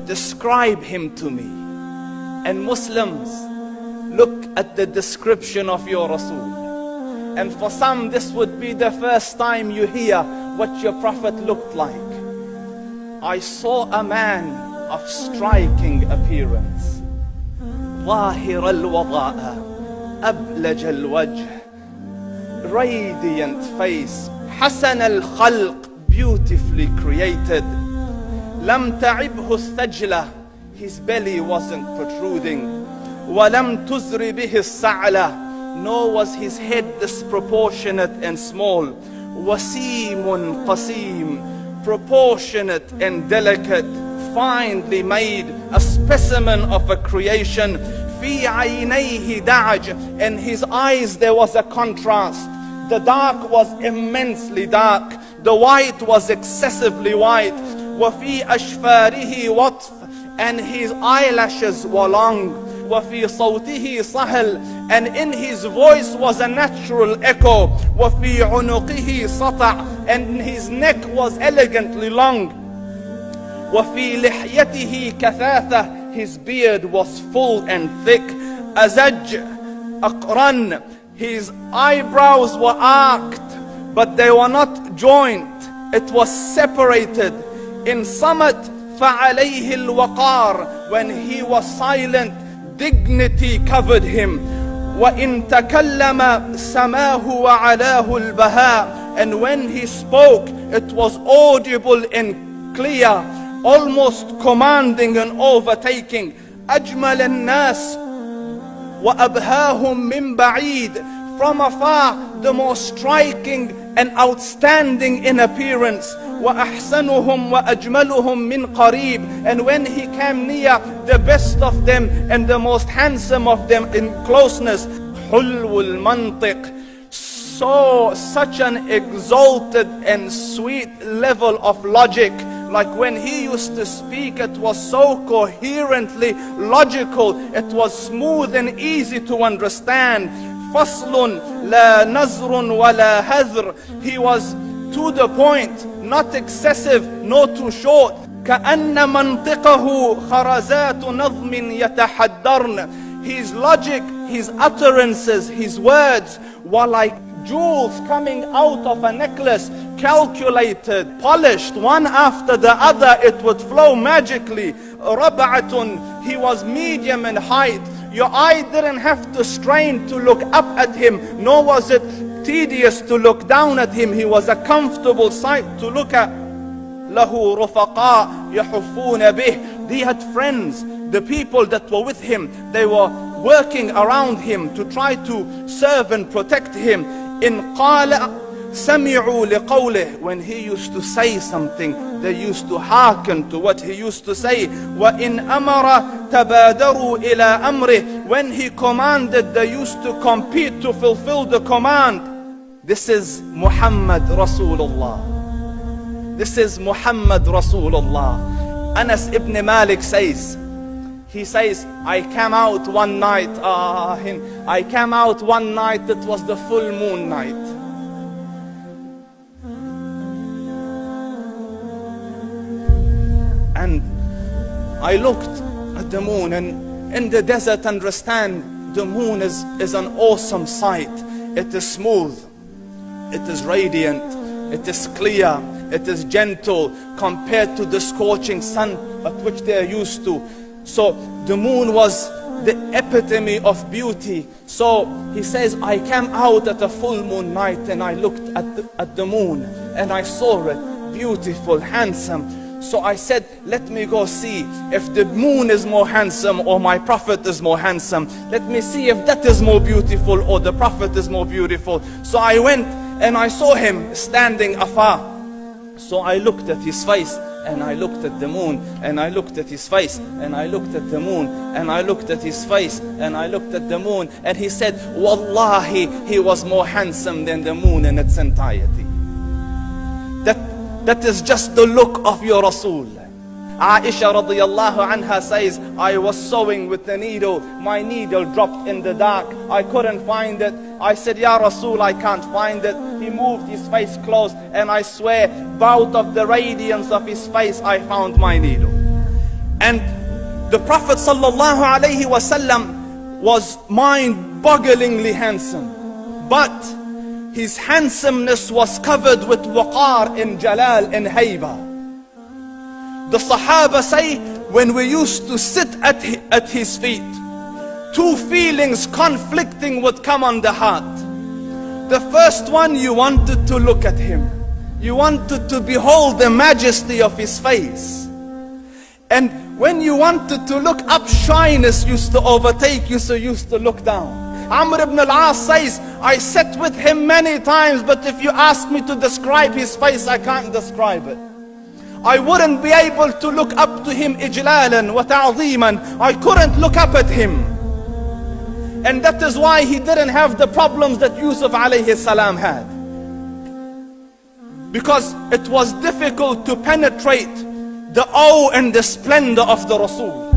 describe him to me. And Muslims, look at the description of your Rasul. And for some, this would be the first time you hear what your Prophet looked like. I saw a man of striking appearance. ظاهر الوضاء أبلج الوجه, radiant face, حسن الخلق, beautifully created. لم تعبه الثجلة, his belly wasn't protruding. وَلَمْ تُزْرِ بِهِ السَّعْلَةِ, nor was his head disproportionate and small. وَسِيمٌ قَسِيم, proportionate and delicate, finely made, a specimen of a creation. فِي عَيْنَيْهِ دَعَجْ, in his eyes there was a contrast. The dark was immensely dark, the white was excessively white. وَفِي أَشْفَارِهِ وَطْفٌ, and his eyelashes were long. وَفِي صَوْتِهِ صَهْل, and in his voice was a natural echo. وَفِي عُنُقِهِ سَطَعٌ, and his neck was elegantly long. وَفِي لِحْيَتِهِ كَثَاثَةٌ, his beard was full and thick. أَزَجْ أَقْرَنٌ, his eyebrows were arched, but they were not joined. It was separated. In Samat فَعَلَيْهِ الْوَقَارِ, when he was silent, dignity covered him. وَإِن تَكَلَّمَ سَمَاهُ وَعَلَاهُ الْبَهَاءِ, and when he spoke, it was audible and clear, almost commanding and overtaking. أَجْمَلَ النَّاسِ وَأَبْهَاهُمْ مِنْ بَعِيدٍ, from afar the most striking and outstanding in appearance. وَأَحْسَنُهُمْ وَأَجْمَلُهُمْ مِنْ قَرِيبٍ, and when he came near, the best of them and the most handsome of them in closeness. حُلْوُ الْمَنْطِقِ, such an exalted and sweet level of logic. Like when he used to speak, it was so coherently logical, it was smooth and easy to understand. فَصْلٌ لَا نَزْرٌ وَلَا هَذْرٌ, he was to the point, not excessive, nor too short. كَأَنَّ مَنْطِقَهُ خَرَزَاتُ نَظْمٍ يَتَحَدَّرْنَ, his logic, his utterances, his words were like jewels coming out of a necklace, calculated, polished, one after the other, it would flow magically. رَبْعَةٌ, he was medium in height. Your eye didn't have to strain to look up at him, nor was it tedious to look down at him. He was a comfortable sight to look at. لَهُ رُفَقَاء يَحُفُّونَ بِهِ, he had friends, the people that were with him, they were working around him to try to serve and protect him. إِنْ قَالَ سَمِعُوا لِقَوْلِهِ, when he used to say something, they used to hearken to what he used to say. وَإِنْ أَمَرَ تَبَادَرُوا إِلَىٰ أَمْرِهِ, when he commanded, they used to compete to fulfill the command. This is Muhammad Rasulullah. This is Muhammad Rasulullah. Anas ibn Malik says, he says, I came out one night, it was the full moon night. And I looked at the moon, and in the desert, understand, the moon is an awesome sight. It is smooth, it is radiant, it is clear, it is gentle compared to the scorching sun at which they are used to. So the moon was the epitome of beauty. So he says, I came out at a full moon night and I looked at the moon and I saw it beautiful, handsome. So I said, let me go see if the moon is more handsome or my Prophet is more handsome. Let me see if that is more beautiful or the Prophet is more beautiful. So I went and I saw him standing afar. So I looked at his face and I looked at the moon, and I looked at his face and I looked at the moon, and I looked at his face and I looked at the moon, and he said, Wallahi, he was more handsome than the moon in its entirety. That is just the look of your Rasul. Aisha radiyallahu anha says, I was sewing with the needle. My needle dropped in the dark. I couldn't find it. I said, Ya Rasul, I can't find it. He moved his face close, and I swear, out of the radiance of his face, I found my needle. And the Prophet sallallahu alaihi wasallam was mind-bogglingly handsome, but his handsomeness was covered with waqar and jalal and hayba. The Sahaba say, when we used to sit at his feet, two feelings conflicting would come on the heart. The first one, you wanted to look at him. You wanted to behold the majesty of his face. And when you wanted to look up, shyness used to overtake you, so you used to look down. Amr ibn al-As says, I sat with him many times, but if you ask me to describe his face, I can't describe it. I wouldn't be able to look up to him ijlalan wa ta'ziman. I couldn't look up at him. And that is why he didn't have the problems that Yusuf alayhi salam had. Because it was difficult to penetrate the awe and the splendor of the Rasul.